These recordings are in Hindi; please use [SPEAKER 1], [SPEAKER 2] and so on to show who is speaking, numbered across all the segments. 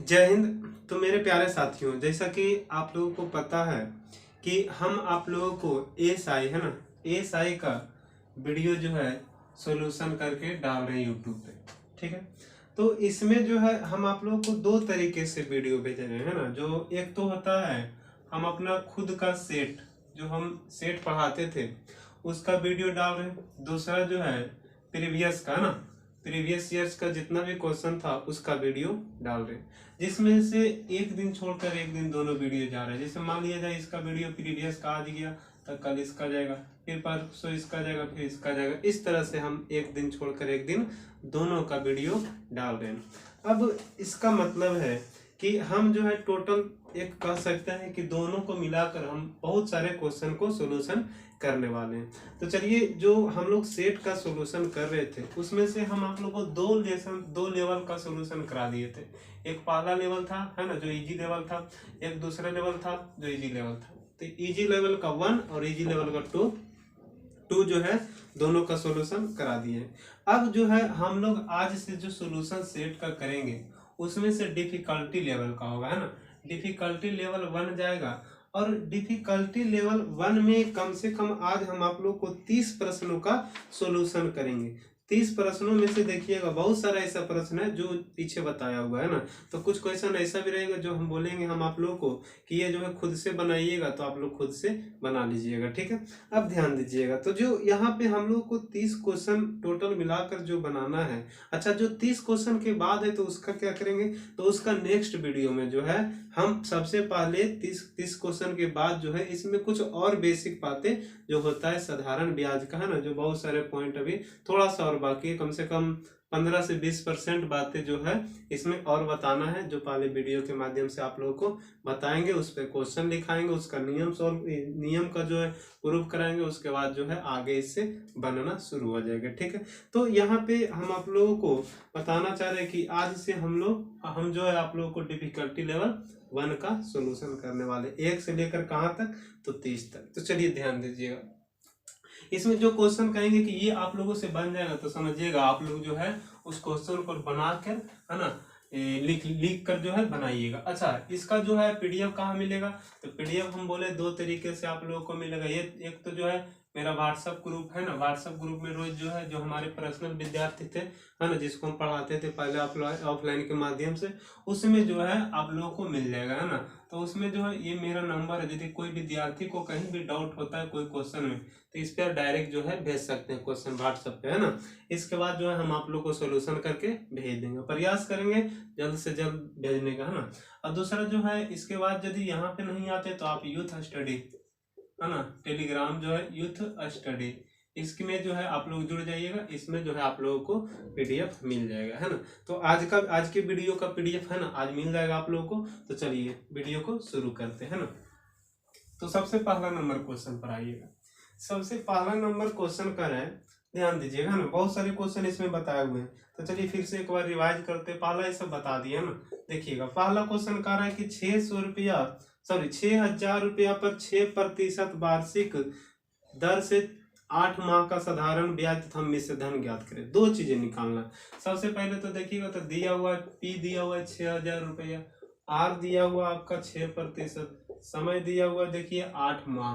[SPEAKER 1] जय हिंद। तो मेरे प्यारे साथियों, जैसा कि आप लोगों को पता है कि हम आप लोगों को एएसआई है ना, एएसआई का वीडियो जो है सॉल्यूशन करके डाल रहे हैं यूट्यूब पे। ठीक है, तो इसमें जो है हम आप लोगों को दो तरीके से वीडियो भेज रहे हैं ना। जो एक तो होता है हम अपना खुद का सेट, जो हम सेट पढ़ाते थे उसका वीडियो डाल रहे हैं। दूसरा जो है प्रीवियस का ना, प्रीवियस ईयर्स का जितना भी क्वेश्चन था उसका वीडियो डाल रहे हैं, जिसमें से एक दिन छोड़कर एक दिन दोनों वीडियो जा रहे हैं। जैसे मान लिया जाए इसका वीडियो प्रीवियस का आज गया तो कल इसका जाएगा, फिर परसों इसका जाएगा, फिर इसका जाएगा। इस तरह से हम एक दिन छोड़कर एक दिन दोनों का वीडियो डाल रहे हैं। अब इसका मतलब है कि हम जो है टोटल एक कह सकते हैं कि दोनों को मिलाकर हम बहुत सारे क्वेश्चन को सोल्यूशन करने वाले हैं। तो चलिए, जो हम लोग सेट का सोल्यूशन कर रहे थे उसमें से हम आप लोग को दो लेवल का सोल्यूशन करा दिए थे। एक पहला लेवल था है ना, जो इजी लेवल था। एक दूसरा लेवल था जो इजी लेवल था। तो इजी लेवल का 1 और इजी लेवल का 2 जो है दोनों का सोल्यूशन करा दिए। अब जो है हम लोग आज से जो सोल्यूशन सेट का करेंगे उसमें से डिफिकल्टी लेवल का होगा, है ना। डिफिकल्टी लेवल 1 जाएगा और डिफिकल्टी लेवल 1 में कम से कम आज हम आप लोग को 30 प्रश्नों का सॉल्यूशन करेंगे। 30 प्रश्नों में से देखिएगा बहुत सारा ऐसा प्रश्न है जो पीछे बताया हुआ है ना। तो कुछ क्वेश्चन ऐसा भी रहेगा जो हम बोलेंगे हम आप लोग को कि ये जो है खुद से बनाइएगा, तो आप लोग खुद से बना लीजिएगा। ठीक है, अब ध्यान दीजिएगा। तो जो यहाँ पे हम लोग को 30 क्वेश्चन टोटल मिलाकर जो बनाना है, अच्छा जो 30 क्वेश्चन के बाद है तो उसका क्या करेंगे, तो उसका नेक्स्ट वीडियो में जो है हम सबसे पहले 30 क्वेश्चन के बाद जो है इसमें कुछ और बेसिक बातें जो होता है साधारण ब्याज का, है ना, जो बहुत सारे पॉइंट अभी थोड़ा सा और बाकी है, कम से कम 15 से 20% बातें जो है इसमें और बताना है, जो पहले वीडियो के माध्यम से आप लोगों को बताएंगे। उस पर क्वेश्चन लिखाएंगे, उसका नियम का जो है प्रूफ कराएंगे। उसके बाद जो है आगे इससे बनना शुरू हो जाएगा। ठीक है, तो यहाँ पे हम आप लोगों को बताना चाह रहे हैं कि आज से हम जो है आप लोगों को डिफिकल्टी लेवल 1 का सोल्यूशन करने वाले, 1 से लेकर कहाँ तक, तो 30 तक। तो चलिए ध्यान दीजिएगा, इसमें जो क्वेश्चन कहेंगे कि ये आप लोगों से बन जाएगा तो समझिएगा आप लोग जो है उस क्वेश्चन को बनाकर, है ना, लिख कर जो है बनाइएगा। अच्छा, इसका जो है पीडीएफ कहाँ मिलेगा, तो पीडीएफ हम बोले दो तरीके से आप लोगों को मिलेगा। ये एक तो जो है मेरा व्हाट्सएप ग्रुप है ना, व्हाट्सएप ग्रुप में रोज जो है जो हमारे पर्सनल विद्यार्थी थे, है ना, जिसको हम पढ़ाते थे पहले ऑफलाइन के माध्यम से, उसमें जो है आप लोगों को मिल जाएगा, है ना। तो उसमें जो है ये मेरा नंबर है, यदि कोई विद्यार्थी को कहीं भी डाउट होता है कोई क्वेश्चन में तो इस पर डायरेक्ट जो है भेज सकते हैं क्वेश्चन व्हाट्सएप पे, है ना। इसके बाद जो है हम आप लोग को सोल्यूशन करके भेज देंगे, प्रयास करेंगे जल्द से जल्द भेजने का, है ना। और दूसरा जो है इसके बाद यदि यहाँ पे नहीं आते तो आप यूथ स्टडी, है ना, टेलीग्राम जो है यूथ स्टडी, इसमें जो है आप लोग जुड़ जाइएगा। इसमें जो है आप लोगों को पीडीएफ मिल जाएगा, है ना। तो आज के वीडियो का पीडीएफ है ना आज मिल जाएगा आप लोगों को। तो चलिए वीडियो को शुरू करते हैं ना। तो सबसे पहला नंबर क्वेश्चन पर आइएगा। सबसे पहला नंबर क्वेश्चन कर है, ध्यान दीजिएगा ना, बहुत सारे क्वेश्चन इसमें बताए हुए हैं। तो चलिए फिर से एक बार रिवाइज करते। पहला ये सब बता दिया ना, देखिएगा पहला क्वेश्चन कह रहा है कि 6,000 रुपया पर 6% वार्षिक दर से 8 माह का साधारण ब्याज तथा मिश्र धन ज्ञात करें। दो चीजें निकालना। सबसे पहले तो देखिएगा, तो दिया हुआ है पी दिया हुआ है 6,000 रुपया, आर दिया हुआ आपका 6%, समय दिया हुआ देखिए 8 माह।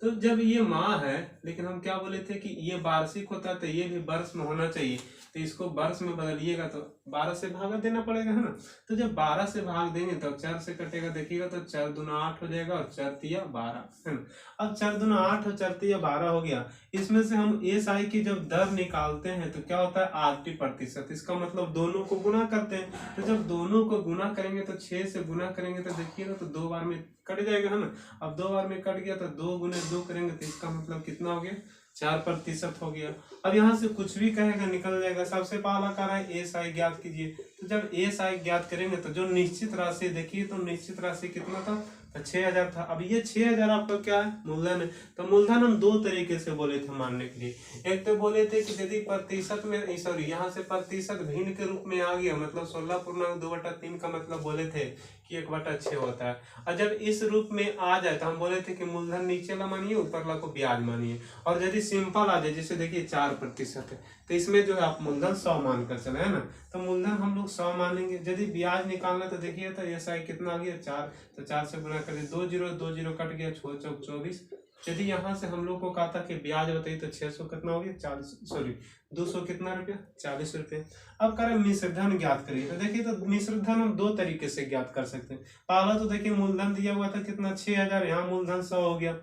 [SPEAKER 1] तो जब ये माह है, लेकिन हम क्या बोले थे कि ये वार्षिक होता है तो ये भी वर्ष में होना चाहिए, तो इसको वर्ष में बदलिएगा तो 12 से भागा देना पड़ेगा, है ना। तो जब 12 से भाग देंगे तो 4 से कटेगा, देखिएगा तो 4 दूना 8 हो जाएगा और 4 तिया 12, है ना। अब 4 दूना 8 और 4 तिया 12 हो गया। इसमें से हम एसआई की जब दर निकालते हैं तो क्या होता है 80%। इसका मतलब दोनों को गुना करते हैं। तो जब दोनों को गुना करेंगे तो 6 से गुना करेंगे तो देखिएगा तो 2 बार में कट जाएगा, है ना। अब 2 बार में कट गया तो 2 गुने 2 करेंगे तो इसका मतलब कितना हो गया 4% हो गया। अब यहाँ से कुछ भी कहेगा निकल जाएगा। सबसे पहला कह रहा है एसआई ज्ञात कीजिए। तो जब एसआई ज्ञात करेंगे तो जो निश्चित राशि देखिए, तो निश्चित राशि कितना था, तो 6,000 था। अब ये 6,000 आपका क्या है, मूलधन है। तो मूलधन हम दो तरीके से बोले थे मानने के लिए। एक तो बोले थे कि यदि प्रतिशत में, सॉरी, यहाँ से प्रतिशत भिन्न के रूप में आ गया, मतलब 16.2/3 का मतलब बोले थे कि 1/6 होता है। और जब इस रूप में आ जाए तो हम बोले थे कि मूलधन नीचे ला मानिए, ऊपर ला को ब्याज मानिए। और यदि सिंपल आ जाए, जैसे देखिए 4% है, तो इसमें जो है आप मूलधन 100 मानकर चले, है ना। तो मूलधन हम लोग 100 मानेंगे। यदि ब्याज निकालना तो देखिए, तो एसआई कितना आ गया 4, तो 4 से गुना करिए, 2 0 कट गया, 6 चौक 24। यदि यहाँ से हम लोग को कहा था कि ब्याज बताइए, तो 600 कितना हो गया 40, सॉरी 200 कितना रुपया 40 रुपये। अब करें मिश्र धन ज्ञात करिए, तो देखिए तो मिश्र धन हम 2 तरीके से ज्ञात कर सकते हैं। पहला तो देखिए मूलधन दिया हुआ था कितना 6000, यहाँ मूलधन 100 हो गया,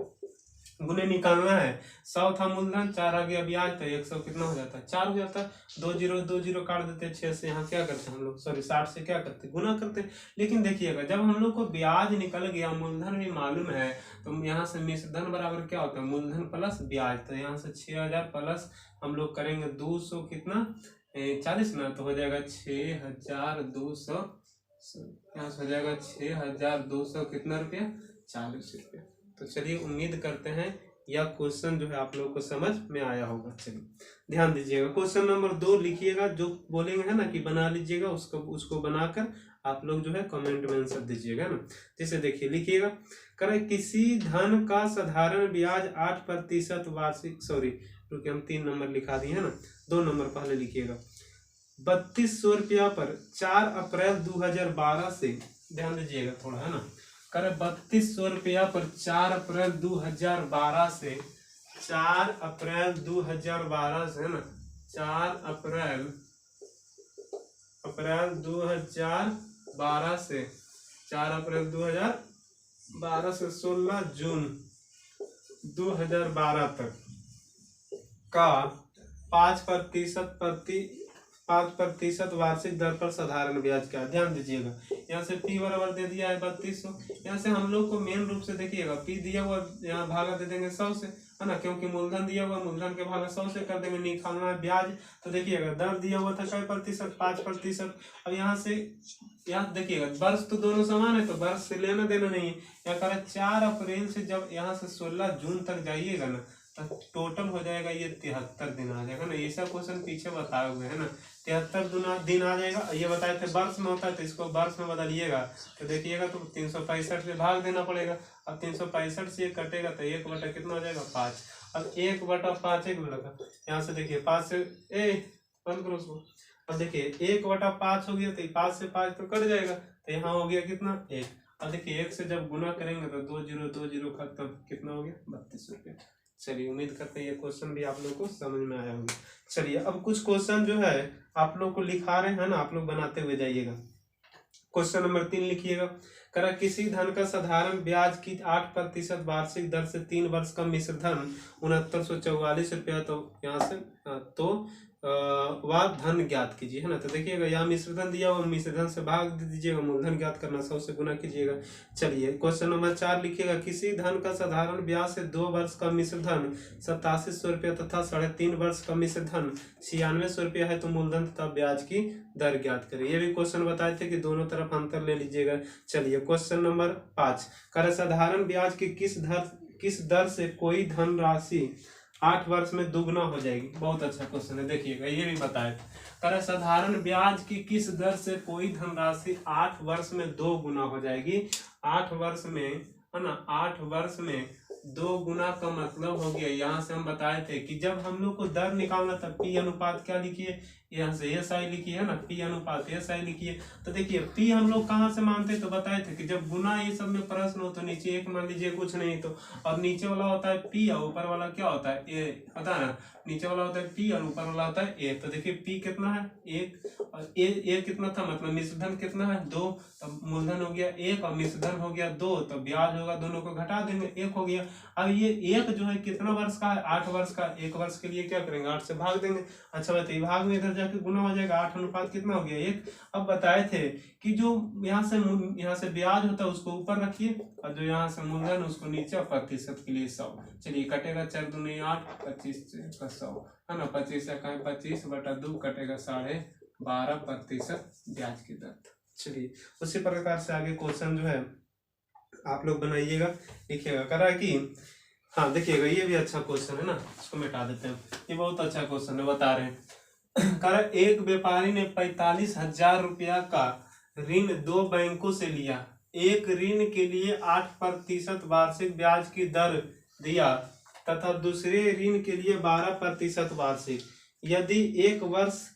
[SPEAKER 1] गुने निकालना है। 100 था मूलधन, 4 आ गया ब्याज, तो 100 कितना हो जाता है 4 हो जाता है। 2 0 काट देते 6 से, यहाँ क्या करते हैं हम लोग, सॉरी 60 से क्या करते गुना करते। लेकिन देखिएगा जब हम लोग को ब्याज निकल गया, मूलधन भी मालूम है, तो यहाँ से मिश्र धन बराबर क्या होता है, मूलधन प्लस ब्याज। तो यहाँ से 6000 प्लस हम लोग करेंगे 200 कितना 40 ना, तो हो जाएगा 6200, यहाँ से हो जाएगा 6200 कितना रुपया 40 रुपया। तो चलिए उम्मीद करते हैं यह क्वेश्चन जो है आप लोगों को समझ में आया होगा। चलिए ध्यान दीजिएगा, क्वेश्चन नंबर 2 लिखिएगा, जो बोलेंगे है ना कि बना लीजिएगा, उसको बनाकर आप लोग जो है कमेंट में आंसर दीजिएगा ना। जैसे देखिए लिखिएगा, करें किसी धन का साधारण ब्याज 8% वार्षिक, सॉरी क्योंकि हम 3 नंबर लिखा दिए है ना, 2 नंबर पहले लिखिएगा। 3200 रुपया पर 4 अप्रैल 2012 से, ध्यान दीजिएगा थोड़ा है ना, करे 3200 रुपया पर 4 अप्रैल 2012 से, 4 अप्रैल 2012 से है ना, 4 अप्रैल 2012 से, 4 अप्रैल 2012 से 16 जून 2012 तक का 5% वार्षिक दर पर साधारण ब्याज का। ध्यान दीजिएगा यहाँ से P बराबर दे दिया है 3200, यहाँ से हम लोग को मेन रूप से देखिएगा P दिया हुआ, यहाँ भागा दे देंगे 100 से, है ना, क्योंकि मूलधन दिया हुआ, मूलधन के भागा 100 से कर देंगे, निकालना है ब्याज। तो देखिएगा दर दिया हुआ था क्या 5%। अब यहाँ से यहाँ देखिएगा वर्ष तो दोनों समान है, तो वर्ष से लेना देना नहीं है। यहाँ करा 4 अप्रैल से जब यहाँ से 16 जून तक जाइएगा ना, तो टोटल हो जाएगा ये 73 दिन आ जाएगा ना। ऐसा क्वेश्चन पीछे बताए हुए है ना, 73 दिन आ जाएगा। ये बताए थे वर्ष में होता है, तो इसको वर्ष में बदलिएगा, तो देखिएगा तो 365 से भाग देना पड़ेगा। अब 365 से कटेगा तो 1 बटा कितना हो जाएगा 5। अब 1/5 1 बटा, यहाँ से देखिए 5 से बंद करो उसको। अब देखिए 1/5 हो गया, तो 5 से 5 तो कट जाएगा, तो यहाँ हो गया कितना 1। अब देखिए 1 से जब गुना करेंगे तो 2 0 खत्म, कितना हो गया 32 रुपये। चलिए उम्मीद करते हैं ये क्वेश्चन भी आप लोग को समझ में आया होगा। चलिए अब कुछ क्वेश्चन जो है आप लोग को लिखा रहे हैं ना, आप लोग बनाते हुए जाइएगा। क्वेश्चन नंबर 3 लिखिएगा, करा किसी धन का साधारण ब्याज की 8% वार्षिक दर से 3 वर्ष का मिश्र धन 6944 रुपया, तो यहाँ से तो वह धन ज्ञात कीजिए, है ना। तो देखिएगा यहाँ मिश्र धन दिया हुआ, मिश्र धन से भाग दे दीजिएगा, मूलधन ज्ञात करना 100 से गुना कीजिएगा। चलिए क्वेश्चन नंबर 4 लिखिएगा, किसी धन का साधारण ब्याज से 2 वर्ष का मिश्र धन 8700 रुपया तथा 3.5 वर्ष का मिश्र धन 9600 रुपया है, तो मूलधन तथा ब्याज की दर ज्ञात करें। ये भी क्वेश्चन बताए थे कि दोनों तरफ अंतर ले लीजिएगा। चलिए क्वेश्चन नंबर 5, कर साधारण ब्याज की किस दर से कोई धन राशि 8 वर्ष में दुगना हो जाएगी। बहुत अच्छा क्वेश्चन है, देखिएगा ये भी बताए। कर साधारण ब्याज की किस दर से कोई धनराशि 8 वर्ष में 2 गुना हो जाएगी। 8 वर्ष में है ना, 8 वर्ष में 2 गुना का मतलब हो गया, यहाँ से हम बताए थे कि जब हम लोग को दर निकालना था P अनुपात क्या लिखिए, यहाँ से SI लिखिए, है ना, P अनुपात SI लिखिए। तो देखिए P हम लोग कहाँ से मानते, तो बताए थे कि जब गुना ये सब में प्रश्न हो तो नीचे 1 मान लीजिए, कुछ नहीं तो, और नीचे वाला होता है P और ऊपर वाला क्या होता है A, पता है ना, नीचे वाला होता है P और ऊपर वाला होता है A। तो देखिए P कितना है 1, और A कितना था, मतलब मिश्र धन कितना है 2, तब मूलधन हो गया 1 और मिश्र धन हो गया 2, तो ब्याज होगा, दोनों को घटा देंगे 1 हो गया। अब ये 1 जो है कितना वर्ष का है 8 वर्ष का, 1 वर्ष के लिए क्या करेंगे 8 से भाग देंगे। अच्छा बताइए भाग में इधर जाके गुना हो जाएगा, 8 अनुपात कितना हो गया 1। अब बताए थे कि जो यहाँ से ब्याज होता है उसको ऊपर रखिए, और जो यहाँ से मूलधन उसको नीचे, प्रतिशत के लिए 100। चलिए कटेगा 4 दूनी 8, 25 का 100, है ना, 25 का 25/2 कटेगा 12.5% ब्याज की दर। चलिए उसी प्रकार से आगे क्वेश्चन जो है आप लोग बनाइएगा, लिखिएगा। करा कि हाँ देखिएगा ये भी अच्छा क्वेश्चन है ना, इसको मिटा देते हैं, ये बहुत अच्छा क्वेश्चन है, बता रहे हैं। करा एक व्यापारी ने 45,000 रुपया का ऋण 2 बैंकों से लिया। एक ऋण के लिए 8% वार्षिक ब्याज की दर दिया तथा दूसरे ऋण के लिए 12% वार्षिक। यदि एक वर्ष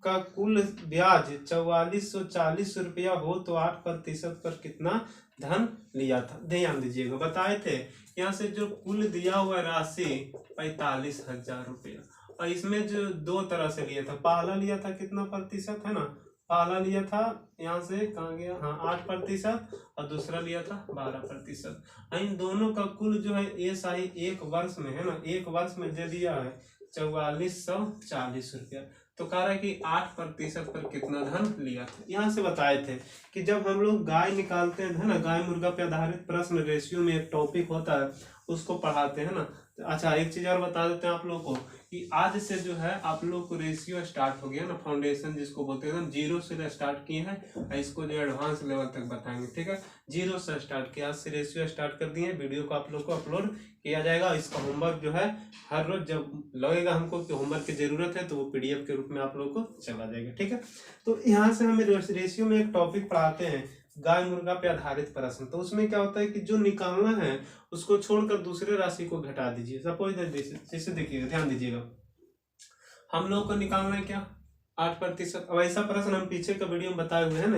[SPEAKER 1] का कुल ब्याज 4440 रुपया हो तो 8% पर कितना धन लिया था। ध्यान दीजिएगा, बताए थे यहाँ से जो कुल दिया हुआ राशि 45,000 रुपया, और इसमें जो दो तरह से लिया था, पहला लिया था कितना प्रतिशत है ना, पहला लिया था यहाँ से कहाँ गया, हाँ 8%, और दूसरा लिया था 12%। इन दोनों का कुल जो है एसआई एक वर्ष में है ना, एक वर्ष में दे दिया है 4440 रुपया। तो कह रहा है कि 8% पर कितना धन लिया था। यहाँ से बताए थे कि जब हम लोग गाय निकालते हैं ना, गाय मुर्गा पे आधारित प्रश्न रेशियो में एक टॉपिक होता है, उसको पढ़ाते हैं ना। अच्छा, एक चीज और बता देते हैं आप लोग को कि आज से जो है आप लोग को रेशियो स्टार्ट हो गया ना, फाउंडेशन जिसको बोलते हैं, जीरो से स्टार्ट किए हैं, इसको जो एडवांस लेवल तक बताएंगे, ठीक है। जीरो से स्टार्ट किया, आज से रेशियो स्टार्ट कर दिए, वीडियो को आप लोग को अपलोड किया जाएगा। इसका होमवर्क जो है हर रोज जब लगेगा हमको कि होमवर्क की जरूरत है तो वो पीडीएफ के रूप में आप लोग को चला जाएगा, ठीक है। तो यहाँ से हमें रेशियो में एक टॉपिक पढ़ाते हैं, गाय मुर्गा पे आधारित प्रश्न। तो उसमें क्या होता है कि जो निकालना है उसको छोड़कर दूसरे राशि को घटा दीजिए। सपोज जैसे देखिएगा, ध्यान दीजिएगा, हम लोग को निकालना है क्या 8%। अब ऐसा प्रश्न हम पीछे का वीडियो में बताए हुए हैं ना,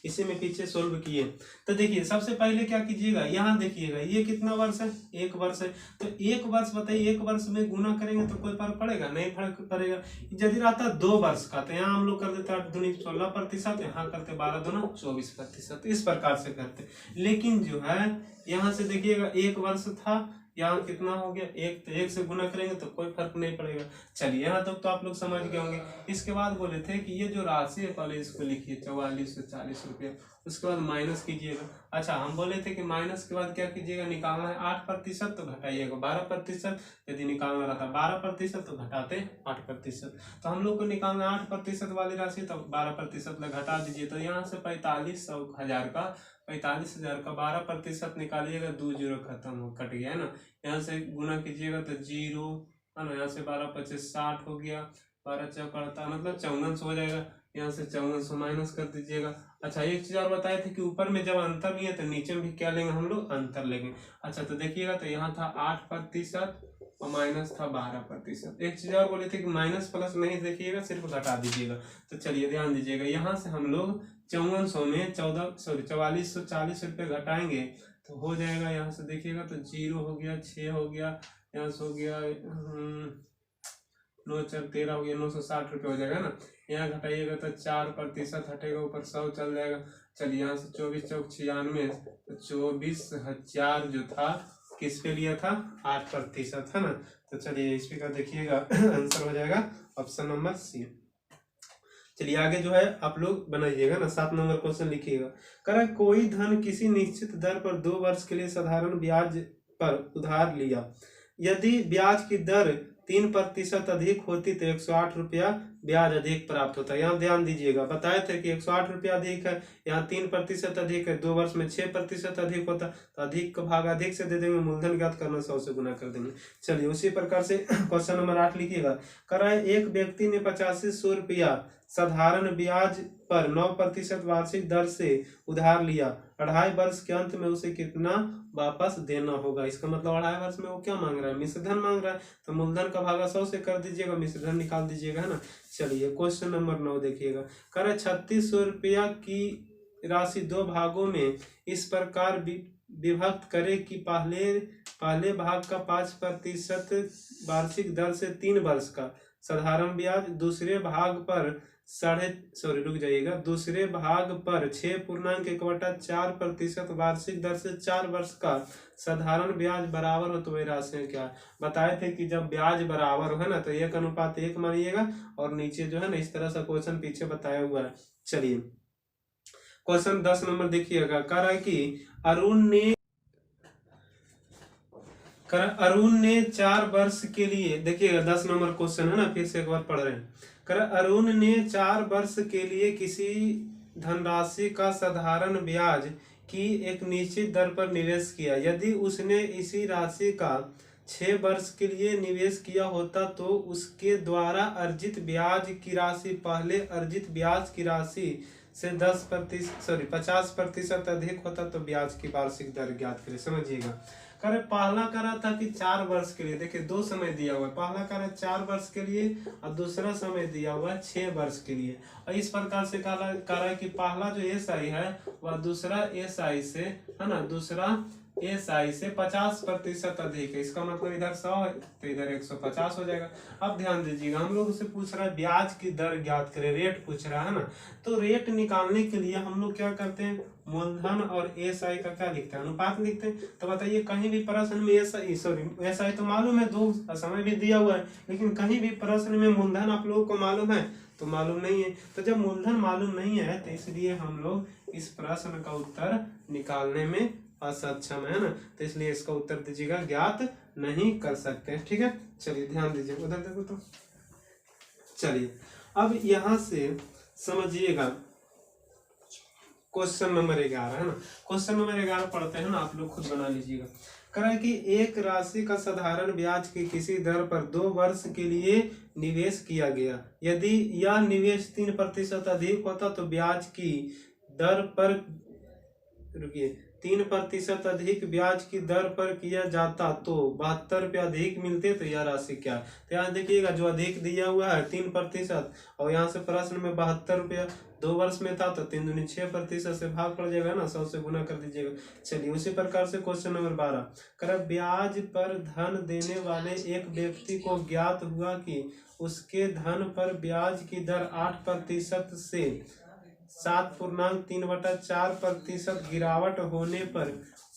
[SPEAKER 1] इसी में पीछे सोल्व किए। तो देखिए सबसे पहले क्या कीजिएगा, यहाँ देखिएगा ये कितना वर्ष है, एक वर्ष है। तो एक वर्ष बताइए, एक वर्ष में गुना करेंगे तो कोई फर्क पड़ेगा, नहीं फर्क पड़ेगा। यदि रहता 2 वर्ष का तो यहाँ हम लोग कर देते 8 दूनी 16%, यहाँ करते 12 दूना 24%, इस प्रकार से करते। लेकिन जो है यहाँ से देखिएगा एक वर्ष था, यहाँ कितना हो गया, एक, तो एक से गुना करेंगे तो कोई फर्क नहीं पड़ेगा। चलिए यहाँ तक तो आप लोग समझ गए होंगे। इसके बाद बोले थे कि ये जो राशि है पहले इसको लिखिए 4440 रुपया, उसके बाद माइनस कीजिएगा। अच्छा, हम बोले थे कि माइनस के बाद क्या कीजिएगा, निकालना है 8% तो घटाइएगा 12%, यदि निकालना रहता 12% तो घटाते 8%। तो हम लोग को निकालना 8% वाली राशि, तो 12% घटा दीजिए। तो यहाँ से 45,000 का 12% निकालिएगा, 2 जीरो खत्म हो, कट गया है ना। यहाँ से गुना कीजिएगा तो जीरो है ना, यहाँ से 12×25 60 हो गया, 12 चौकड़ता मतलब 5400 हो जाएगा। यहाँ से 5400 माइनस कर दीजिएगा। अच्छा, एक चीज और बताए थे कि ऊपर में जब अंतर लिए तो नीचे में भी क्या लेंगे हम लोग, अंतर लेंगे। अच्छा, तो देखिएगा तो यहाँ था 8% और माइनस था 12%। एक चीज और बोले थे कि माइनस प्लस नहीं देखिएगा, सिर्फ घटा दीजिएगा। तो चलिए ध्यान दीजिएगा, यहाँ से हम लोग 5400 में 4440 रुपये घटाएंगे तो हो जाएगा। यहाँ से देखिएगा तो 0 हो गया, 6 हो गया, यहाँ से हो गया 9 4 13 हो गया, 960 रुपये हो जाएगा ना। यहाँ घटाइएगा तो 4% हटेगा, ऊपर 100 चल जाएगा। चलिए यहाँ से 24 चौक 96, तो 24,000 जो था किस पे लिया था, 8% है ना। तो चलिए इस पे का देखिएगा आंसर हो जाएगा ऑप्शन नंबर सी। चलिए आगे जो है आप लोग बनाइएगा ना, 7 नंबर क्वेश्चन लिखिएगा। कह कोई धन किसी निश्चित दर पर 2 वर्ष के लिए साधारण ब्याज पर उधार लिया, यदि ब्याज की दर 3% अधिक होती तो 108 रुपया ब्याज अधिक प्राप्त होता है। यहाँ ध्यान दीजिएगा, बताए थे कि 108 रुपया अधिक है, यहाँ 3% अधिक है, 2 वर्ष में 6% अधिक होता, तो अधिक का भाग अधिक से दे देंगे, मूलधन ज्ञात करना 100 से गुना कर देंगे। चलिए उसी प्रकार से क्वेश्चन नंबर 8 लिखिएगा। कराए एक व्यक्ति ने 8500 रुपया साधारण ब्याज पर 9% वार्षिक दर से उधार लिया, 2.5 वर्ष के अंत में उसे कितना वापस देना होगा। इसका मतलब 2.5 वर्ष में वो क्या मांग रहा है, मिश्रधन मांग रहा है। तो मूलधन का भागा 100 से कर दीजिएगा, मिश्रधन निकाल दीजिएगा, है ना। चलिए क्वेश्चन नंबर 9 देखिएगा। करे 3600 रुपया की राशि 2 भागों में इस प्रकार विभक्त करे कि पहले भाग का 5% वार्षिक दर से 3 वर्ष का साधारण ब्याज, दूसरे भाग पर दूसरे भाग पर 6.1/4% वार्षिक दर से 4 वर्ष का साधारण ब्याज बराबर हो तो वही राशि क्या। बताए थे कि जब ब्याज बराबर हो है ना तो 1:1 मानिएगा, और नीचे जो है ना इस तरह से क्वेश्चन पीछे बताया हुआ है। चलिए क्वेश्चन 10 नंबर देखिएगा। कह रहा है कि अरुण ने 4 वर्ष के लिए, देखिएगा 10 नंबर क्वेश्चन है ना, फिर से एक बार पढ़ रहे हैं। अरुण ने 4 वर्ष के लिए किसी धनराशि का साधारण ब्याज की एक निश्चित दर पर निवेश किया, यदि उसने इसी राशि का 6 वर्ष के लिए निवेश किया होता तो उसके द्वारा अर्जित ब्याज की राशि पहले अर्जित ब्याज की राशि से 50% अधिक होता तो ब्याज की वार्षिक दर ज्ञात करें। समझिएगा, करे पहला करा था कि 4 वर्ष के लिए, देखिए 2 समय दिया हुआ है, पहला करा 4 वर्ष के लिए और दूसरा समय दिया हुआ है 6 वर्ष के लिए। और इस प्रकार से करा है कि पहला जो एसआई है वह दूसरा एसआई से, है ना, दूसरा एसआई से 50% अधिक है। इसका मतलब इधर 100 है तो इधर 150 हो जाएगा। अब ध्यान दीजिएगा, हम लोग से पूछ रहा है ब्याज की दर ज्ञात करें, रेट पूछ रहा है ना। तो रेट निकालने के लिए हम लोग क्या करते हैं, मूलधन और एसआई का क्या लिखते हैं, अनुपात लिखते हैं। तो बताइए कहीं भी प्रश्न में एसआई तो मालूम है 2 समय भी दिया हुआ है, लेकिन कहीं भी प्रश्न में मूलधन आप लोगों को मालूम है तो मालूम नहीं है। तो जब मूलधन मालूम नहीं है तो इसलिए हम लोग इस प्रश्न का उत्तर निकालने में असक्षम है ना, तो इसलिए इसका उत्तर दीजिएगा ज्ञात नहीं कर सकते। ठीक है, चलिए ध्यान दीजिए, उधर देखो तो। चलिए अब यहां से समझिएगा क्वेश्चन नंबर 11 है ना। क्वेश्चन नंबर 11 पढ़ते हैं ना, आप लोग खुद बना लीजिएगा। कह रहा है कि एक राशि का साधारण ब्याज की किसी दर पर 2 वर्ष के लिए निवेश किया गया, यदि यह निवेश 3% अधिक होता तो ब्याज की दर पर, रुकिए, 3% अधिक ब्याज की दर पर किया जाता तो 72 रुपये अधिक मिलते, तो यह राशि क्या। तो यहाँ देखिएगा जो अधिक दिया हुआ है 3%, और यहाँ से प्रश्न में 72 रुपया 2 वर्ष में था, तो 3 दूनी 6% से भाग पड़ जाएगा ना, 100 से गुना कर दीजिएगा। चलिए उसी प्रकार से क्वेश्चन नंबर 12 कर, ब्याज पर धन देने वाले एक व्यक्ति को ज्ञात हुआ कि उसके धन पर ब्याज की दर 8% से 7.3/4% गिरावट होने पर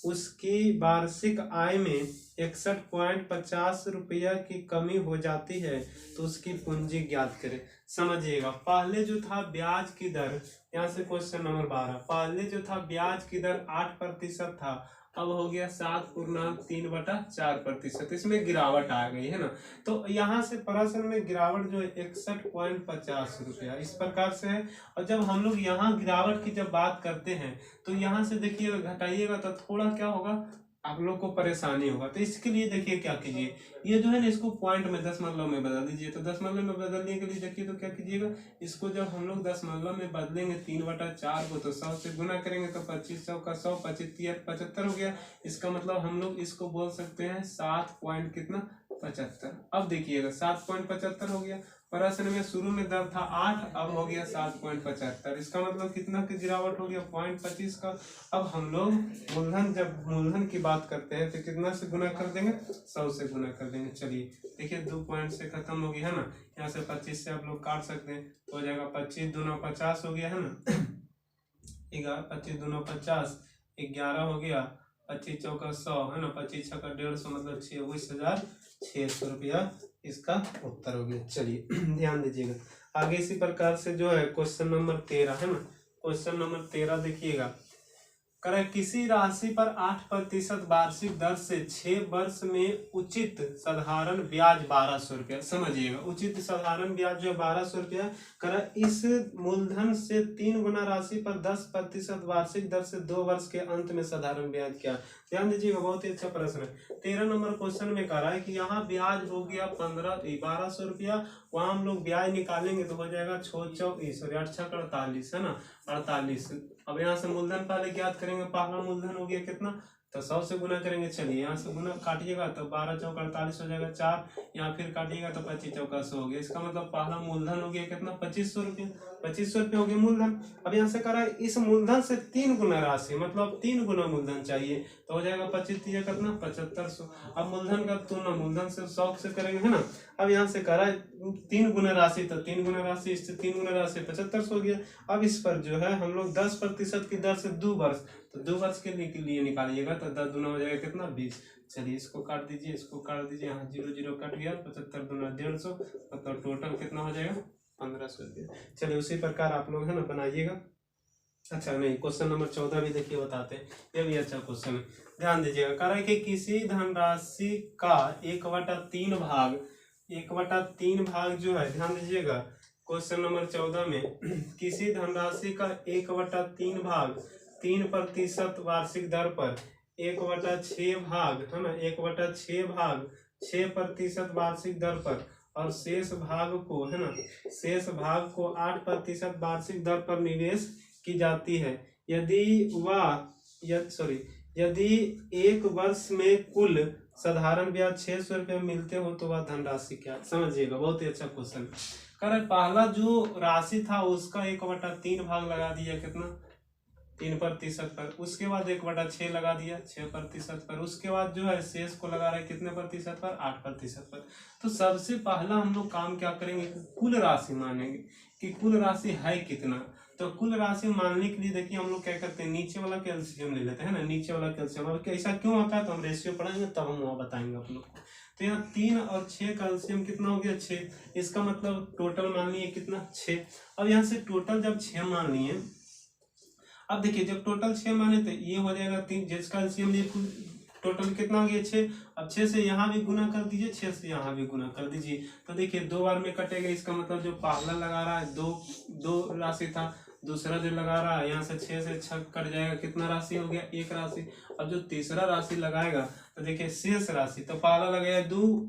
[SPEAKER 1] उसकी वार्षिक आय में 61.50 रुपया की कमी हो जाती है, तो उसकी पूंजी ज्ञात करें। समझिएगा, पहले जो था ब्याज की दर, यहाँ से क्वेश्चन नंबर 12, पहले जो था ब्याज की दर 8% था, अब हो गया 7.3/4%, इसमें गिरावट आ गई है ना। तो यहाँ से प्रश्न में गिरावट जो है 61.50 रुपया इस प्रकार से है। और जब हम लोग यहाँ गिरावट की जब बात करते हैं तो यहाँ से देखिएगा घटाइएगा तो थोड़ा क्या होगा, आप लोग को परेशानी होगा। तो इसके लिए देखिए क्या कीजिए, ये जो है ना इसको पॉइंट में दशमलव में बदल दीजिए। तो दशमलव में बदलने के लिए देखिए तो क्या कीजिएगा, इसको जब हम लोग दशमलव में बदलेंगे 3/4 को, तो 100 से गुना करेंगे तो 2500 का 100 75 हो गया। इसका मतलब हम लोग इसको बोल सकते हैं 7.75। अब देखिएगा 7.75 हो गया। प्रश्न में शुरू में दर था 8, अब हो गया 7.75। इसका मतलब कितना की गिरावट हो गया, 0.25 का। अब हम लोग मूलधन, जब मूलधन की बात करते हैं तो कितना से गुना कर देंगे, 100 से गुना कर देंगे। चलिए देखिए 2 पॉइंट से खत्म हो गया है ना, यहाँ से 25 से आप लोग काट सकते हैं तो हो जाएगा 25 दूना 50 हो गया है ना, 25 दूना 50, 11 हो गया, 25 चौका 100 है ना, 25 छक्का 150 मतलब 26,600 रुपया इसका उत्तर हो गया। चलिए ध्यान दीजिएगा आगे इसी प्रकार से जो है क्वेश्चन नंबर 13 है ना। क्वेश्चन नंबर 13 देखिएगा, करे किसी राशि पर 8% वार्षिक दर से 6 वर्ष में उचित साधारण ब्याज 1200 रुपया। समझिएगा उचित साधारण ब्याज जो है 1200 रुपया, करे इस मूलधन से 3 गुना राशि पर 10% वार्षिक दर से 2 वर्ष के अंत में साधारण ब्याज क्या। ध्यान दीजिएगा बहुत ही अच्छा प्रश्न है। 13 नंबर क्वेश्चन में कह रहा है कि यहाँ ब्याज हो गया 1200 रुपया, वहां हम लोग ब्याज निकालेंगे तो हो जाएगा 8×48 है ना, 48। अब यहाँ से मूलधन पहले ज्ञात करेंगे, पहला मूलधन हो गया कितना, तो 100 से गुना करेंगे। चलिए यहाँ से गुना काटिएगा तो 12 चौका 48 हो जाएगा 4, यहाँ फिर काटिएगा तो 25 चौका 100 हो गया। इसका मतलब पहला मूलधन हो गया कितना, 2500 रुपये, 2500 रुपये हो गया मूलधन। अब यहाँ से कह रहा है इस मूलधन से 3 गुना राशि, मतलब 3 गुना मूलधन चाहिए, तो हो जाएगा 25 कितना 7500। अब मूलधन का तुलना मूलधन से 100 से करेंगे है ना। अब यहाँ से कह रहा है 3 गुना राशि, तो 3 गुना राशि इससे 3 गुना राशि 7500 हो गया। अब इस पर जो है हम लोग 10% की दर से 2 वर्ष, तो 2 वर्ष के लिए निकालिएगा तो 10 दूना हो जाएगा कितना, 20। चलिए इसको काट दीजिए, इसको काट दीजिए, यहाँ 0 0 कट गया, 75 दूना 150, मतलब टोटल कितना हो जाएगा 1500 रुपया। चलिए उसी प्रकार आप लोग है ना बनाइएगा। अच्छा नहीं, क्वेश्चन नंबर 14 भी देखिए बताते हैं, ये भी अच्छा क्वेश्चन है, ध्यान दीजिएगा। कह रहा है कि किसी धनराशि का 1/3 भाग, 1/3 भाग जो है, ध्यान दीजिएगा क्वेश्चन नंबर 14 में किसी धनराशि का 1/3 भाग 3% वार्षिक दर पर 1/6 भाग है ना, 1/6 भाग 6% वार्षिक दर पर, और शेष भाग को है ना, शेष भाग को 8% वार्षिक दर पर निवेश की जाती है, यदि यदि एक वर्ष में कुल साधारण ब्याज 600 रुपये मिलते हो तो वह धनराशि क्या? समझिएगा, बहुत ही अच्छा क्वेश्चन। कर पहला जो राशि था उसका 1/3 भाग लगा दिया, कितना? 3% पर। उसके बाद 1/6 लगा दिया 6% पर। उसके बाद जो है शेष को लगा रहे कितने प्रतिशत पर? 8% पर। तो सबसे पहला हम लोग काम क्या करेंगे, कुल राशि मानेंगे कि कुल राशि है कितना। तो कुल राशि मानने के लिए देखिए हम लोग क्या करते हैं, नीचे वाला कैल्शियम ले लेते हैं ना, नीचे वाला कैल्शियम। और ऐसा क्यों होता है तो हम रेशियो पढ़ाएंगे तब हम वहाँ बताएंगे आप लोग को। तो यहाँ 3 और 6 कैल्शियम कितना हो गया? 6। इसका मतलब टोटल मान लिए कितना? 6। अब यहाँ से टोटल जब 6 मान लिए, अब देखिए जब टोटल 6 माने तो ये हो जाएगा 3, जिसका एलसीएम लिए टोटल कितना हो गया? 6। अब 6 से यहाँ भी गुना कर दीजिए, 6 से यहाँ भी गुना कर दीजिए। तो देखिए 2 बार में कटेगा, इसका मतलब जो पहला लगा रहा है दो राशि था, दूसरा जो लगा रहा है यहाँ से 6 से 6 कट जाएगा, कितना राशि हो गया? 1 राशि। अब जो तीसरा राशि लगाएगा तो देखिए शेष राशि, तो पहला लगाया 2,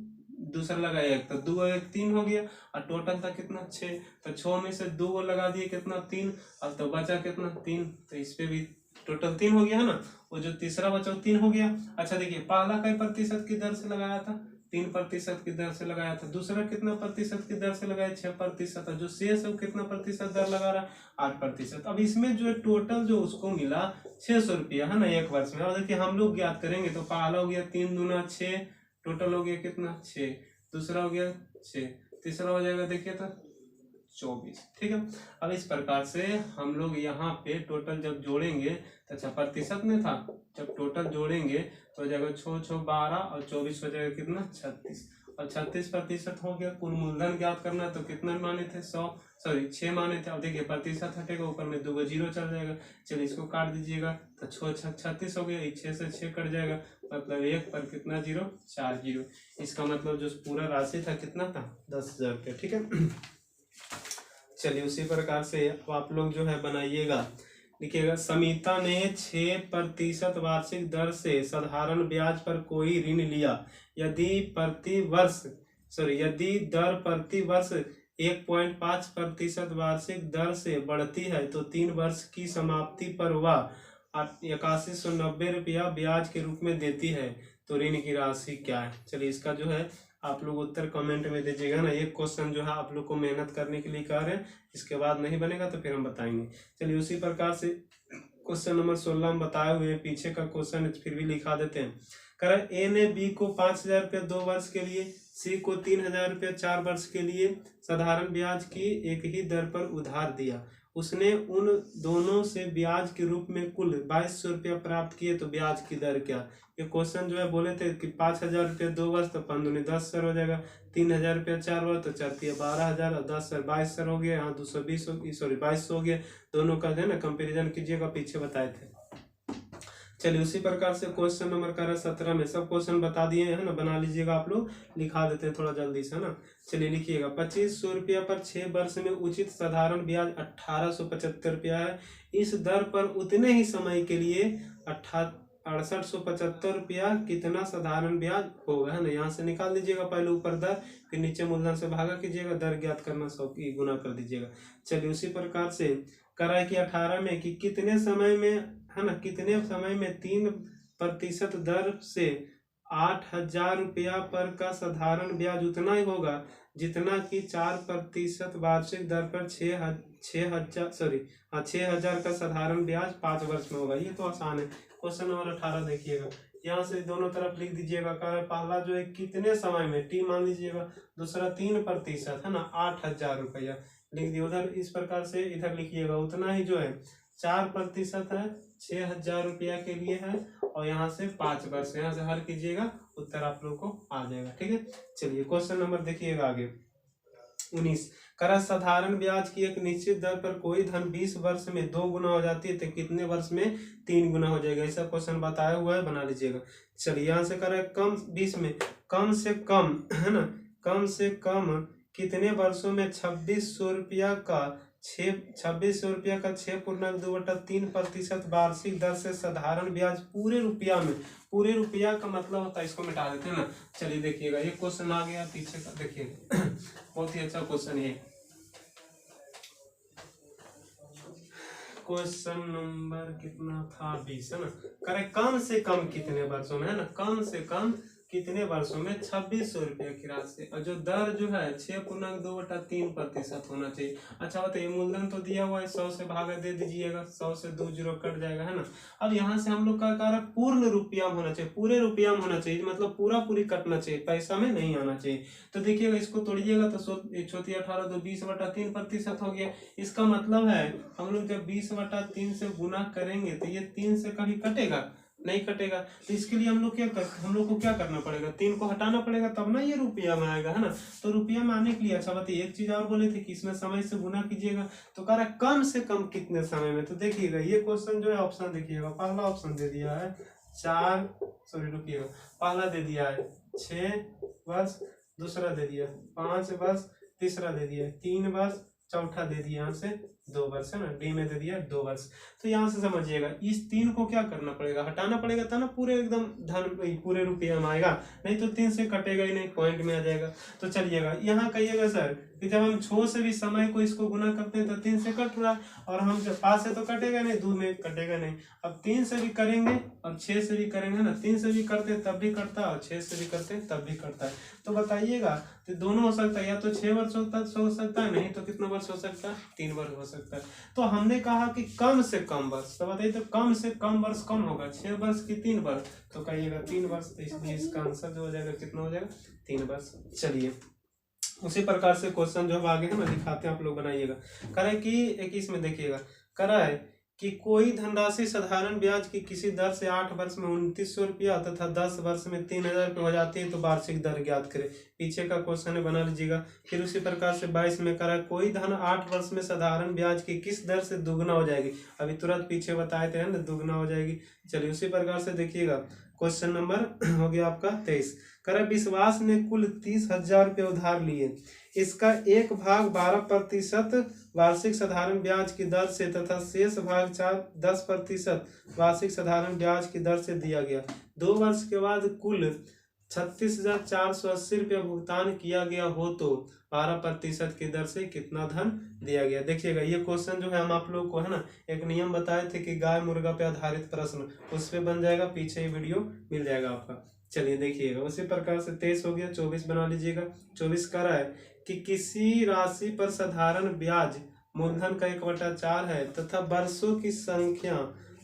[SPEAKER 1] दूसरा लगाया 1, तो 2 और 1 3 हो गया। और टोटल था कितना? 6। तो 6 में से 2 लगा दिए, कितना? 3। अब तो बचा कितना? 3। तो इस पे भी टोटल 3 हो गया है ना। वो जो तीसरा बचा वो 3 हो गया। अच्छा देखिए पहला कई प्रतिशत की दर से लगाया था? 3% की दर से लगाया था। दूसरा कितना प्रतिशत की दर से लगाया? 6%। जो शेष है वो कितना प्रतिशत दर लगा रहा है? 8%। अब इसमें जो टोटल जो उसको मिला 600 रुपया है ना एक वर्ष में। और देखिए हम लोग ज्ञात करेंगे तो पहला हो गया 3 दूना 6, टोटल हो गया कितना? 6। दूसरा हो गया 6, तीसरा हो जाएगा देखिए तो 24। ठीक है। अब इस प्रकार से हम लोग यहाँ पे टोटल जब जोड़ेंगे तो अच्छा प्रतिशत में था, जब टोटल जोड़ेंगे तो हो जाएगा 6 6 12 और 24 हो जाएगा कितना? 36। और 36% हो गया। कुल मूलधन ज्ञात करना है तो कितना माने थे? 6 माने थे। अब देखिए प्रतिशत हटेगा, ऊपर में 2 जीरो चल जाएगा। चलिए इसको काट दीजिएगा तो 6 36 हो गया, 6 से 6 कट जाएगा, मतलब 1 पर कितना जीरो? 4 जीरो। इसका मतलब जो पूरा राशि था कितना था? 10,000 रुपया। ठीक है। चलिए उसी प्रकार से आप लोग जो है बनाइएगा, लिखिएगा समिता ने 6% वार्षिक दर से साधारण ब्याज पर कोई ऋण लिया। यदि दर प्रति वर्ष 1.5% वार्षिक दर से बढ़ती है तो 3 वर्ष की समाप्ति पर वह 8190 रुपया ब्याज के रूप में देती है, तो ऋण की राशि क्या है? चलिए इसका जो है आप लोग उत्तर कमेंट में दीजिएगा ना। एक क्वेश्चन जो है आप लोग को मेहनत करने के लिए कह रहे हैं, इसके बाद नहीं बनेगा तो फिर हम बताएंगे। चलिए उसी प्रकार से क्वेश्चन नंबर 16 हम बताए हुए हैं, पीछे का क्वेश्चन फिर भी लिखा देते हैं। कह ए ने बी को 5,000 रुपये 2 वर्ष के लिए, सी को 3,000 रुपये 4 वर्ष के लिए साधारण ब्याज की एक ही दर पर उधार दिया। उसने उन दोनों से ब्याज के रूप में कुल 2200 रुपया प्राप्त किए, तो ब्याज की दर क्या? ये क्वेश्चन जो है बोले थे कि 5,000 रुपये 2 वर्ष तो 5×10 सर हो जाएगा, 3,000 रुपये 4 वर्ष तो 4×12,000 और 10 सर 22 सर हो गया। यहाँ 220 2200 हो गया। दोनों का है ना कंपेरिजन कीजिएगा, पीछे बताए थे। चलिए उसी प्रकार से क्वेश्चन नंबर कर 17 में सब क्वेश्चन बता दिए है ना, बना लीजिएगा आप लोग, लिखा देते हैं थोड़ा जल्दी से है ना। चलिए लिखिएगा 2500 रुपया पर 6 वर्ष में उचित साधारण ब्याज 1875 रुपया है। इस दर पर उतने ही समय के लिए 6875 रुपया कितना साधारण ब्याज होगा, है ना। यहाँ से निकाल दीजिएगा पहले ऊपर दर, फिर नीचे मूलधन से भागा कीजिएगा, दर ज्ञात करना 100 की गुना कर दीजिएगा। चलिए उसी प्रकार से करा है कि 18 में कि कितने समय में, है ना, कितने समय में 3% दर से 8,000 रुपया पर का साधारण ब्याज उतना ही होगा जितना कि 4% वार्षिक दर पर 6,000 का साधारण ब्याज 5 वर्ष में होगा। ये तो आसान है। क्वेश्चन नंबर 18 देखिएगा, यहाँ से दोनों तरफ लिख दीजिएगा। पहला जो है कितने समय में, टी मान लीजिएगा, दूसरा 3% है ना, 8,000 रुपया लिख दिया उधर। इस प्रकार से इधर लिखिएगा उतना ही जो है 4% है, 6,000 रुपया के लिए है, और यहाँ से 5 वर्ष, यहाँ से हल कीजिएगा, उत्तर आप लोग को आ जाएगा। ठीक है। चलिए क्वेश्चन नंबर देखिएगा आगे 19, करा साधारण ब्याज की एक निश्चित दर पर कोई धन 20 वर्ष में 2 गुना हो जाती है तो कितने वर्ष में 3 गुना हो जाएगा। ऐसा क्वेश्चन बताया हुआ है, बना लीजिएगा। चलिए यहाँ से करा कम 20 में कम से कम, है ना, कम से कम कितने वर्षों में 2600 रुपया का 6/2 वार्षिक दर से साधारण ब्याज पूरे रुपया में, पूरे रुपया का मतलब होता है, इसको मिटा देते हैं ना। चलिए देखिएगा ये क्वेश्चन आ गया पीछे का, देखिएगा बहुत ही अच्छा क्वेश्चन है। क्वेश्चन नंबर कितना था 20 है ना। करें कम से कम कितने वर्षों में है ना, कम से कम कितने वर्षों में 2600 रुपये की राशि, और जो दर जो है 6.2/3% होना चाहिए। अच्छा बताइए मूलधन तो दिया हुआ है 100 से भागा दे दीजिएगा, 100 से 2 जीरो कट जाएगा है ना। अब यहाँ से हम लोग का कार्य पूर्ण रुपया में होना चाहिए, पूरे रुपया में होना चाहिए, मतलब पूरा पूरी कटना चाहिए, पैसा में नहीं आना चाहिए। तो देखिएगा इसको तोड़िएगा तो 18 तो 20/3% हो गया। इसका मतलब है हम लोग जब 20/3 से गुना करेंगे तो ये 3 से कभी कटेगा नहीं कटेगा। तो इसके लिए हम लोग को क्या करना पड़ेगा, 3 को हटाना पड़ेगा, तब ना ये रुपया में आएगा है ना। तो रुपया में आने के लिए अच्छा बताइए एक चीज और बोले थे कि इसमें समय से गुना कीजिएगा, तो कह रहा है कम से कम कितने समय में। तो देखिएगा ये क्वेश्चन जो है ऑप्शन देखिएगा, पहला ऑप्शन दे दिया है 6 वर्ष, दूसरा दे दिया 5 वर्ष, तीसरा दे दिया 3 वर्ष, चौथा दे दिया यहाँ से 2 वर्ष है ना, डी में दे दिया 2 वर्ष। तो यहाँ से समझिएगा इस 3 को क्या करना पड़ेगा, हटाना पड़ेगा, था ना पूरे एकदम धन पूरे रुपये में आएगा, नहीं तो 3 से कटेगा ही नहीं, पॉइंट में आ जाएगा। तो चलिएगा यहाँ कहिएगा सर कि जब हम 6 से भी समय को इसको गुना करते हैं तो 3 से कट रहा है, और हम जब 5 से तो कटेगा नहीं, 2 में कटेगा नहीं। अब 3 से भी करेंगे और 6 से भी करेंगे ना, 3 से भी करते तब भी कटता है और 6 से भी करते तब भी कटता है। तो बताइएगा तो दोनों हो सकता है, या तो 6 वर्ष हो सकता है, नहीं तो कितना वर्ष हो सकता है, 3 वर्ष हो सकता है। तो हमने कहा कि कम से कम वर्ष, तो बताइए तो कम से कम वर्ष कम होगा 6 वर्ष की 3 वर्ष, तो कहिएगा 3 वर्ष, तो इसलिए इसका आंसर जो हो जाएगा कितना हो जाएगा 3 वर्ष। चलिए उसी प्रकार से क्वेश्चन जो हम आगे है ना दिखाते हैं, आप लोग बनाइएगा। करे कि 21 में देखिएगा, करा है कि कोई धनराशि साधारण ब्याज की किसी दर से 8 वर्ष में 2900 रुपया तथा 10 वर्ष में 3000 रुपये हो जाती है, तो वार्षिक दर ज्ञात करें। पीछे का क्वेश्चन है, बना लीजिएगा। फिर उसी प्रकार से 22 में करा कोई धन 8 वर्ष में साधारण ब्याज की किस दर से दुगना हो जाएगी, अभी तुरंत पीछे बताए थे ना दुगना हो जाएगी। चलिए उसी प्रकार से देखिएगा क्वेश्चन नंबर हो गया आपका 23। करा विश्वास ने कुल 30,000 रुपये उधार लिए, इसका 1/12% वार्षिक साधारण ब्याज की दर से तथा शेष भाग 10% वार्षिक साधारण ब्याज की दर से दिया गया। 2 वर्ष के बाद कुल 36,480 रुपये भुगतान किया गया हो तो 12% की दर से कितना धन दिया गया। देखिएगा ये क्वेश्चन जो है हम आप लोग को है ना एक नियम बताए थे कि गाय मुर्गा पे आधारित प्रश्न, उस पे बन जाएगा, पीछे ही वीडियो मिल जाएगा आपका। चलिए देखिएगा उसी प्रकार से 23 हो गया, 24 बना लीजिएगा। 24 कह रहा है कि किसी राशि पर साधारण ब्याज मूलधन का 1/4 है तथा वर्षों की संख्या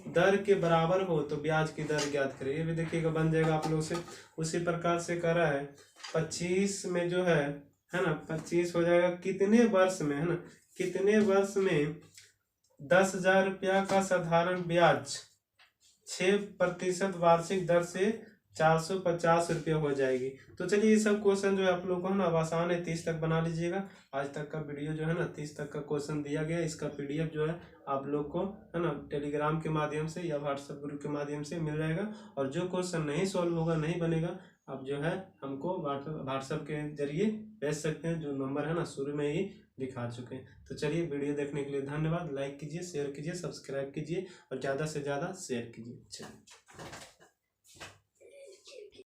[SPEAKER 1] दर के बराबर हो तो ब्याज की दर ज्ञात करें। ये भी देखिएगा बन जाएगा आप लोग से। उसी प्रकार से कह रहा है 25 में जो है ना 25 हो जाएगा कितने वर्ष में, है ना कितने वर्ष में 10,000 रुपया का साधारण ब्याज 6% वार्षिक दर से 450 रुपये हो जाएगी। तो चलिए ये सब क्वेश्चन जो है आप लोग को है ना आसान है, 30 तक बना लीजिएगा। आज तक का वीडियो जो है ना 30 तक का क्वेश्चन दिया गया, इसका PDF जो है आप लोग को है ना टेलीग्राम के माध्यम से या व्हाट्सएप ग्रुप के माध्यम से मिल जाएगा। और जो क्वेश्चन नहीं सॉल्व होगा, नहीं बनेगा, आप जो है हमको व्हाट्सएप के जरिए भेज सकते हैं, जो नंबर है ना शुरू में ही दिखा चुके हैं। तो चलिए वीडियो देखने के लिए धन्यवाद। लाइक कीजिए, शेयर कीजिए, सब्सक्राइब कीजिए और ज़्यादा से ज़्यादा शेयर कीजिए। चलिए।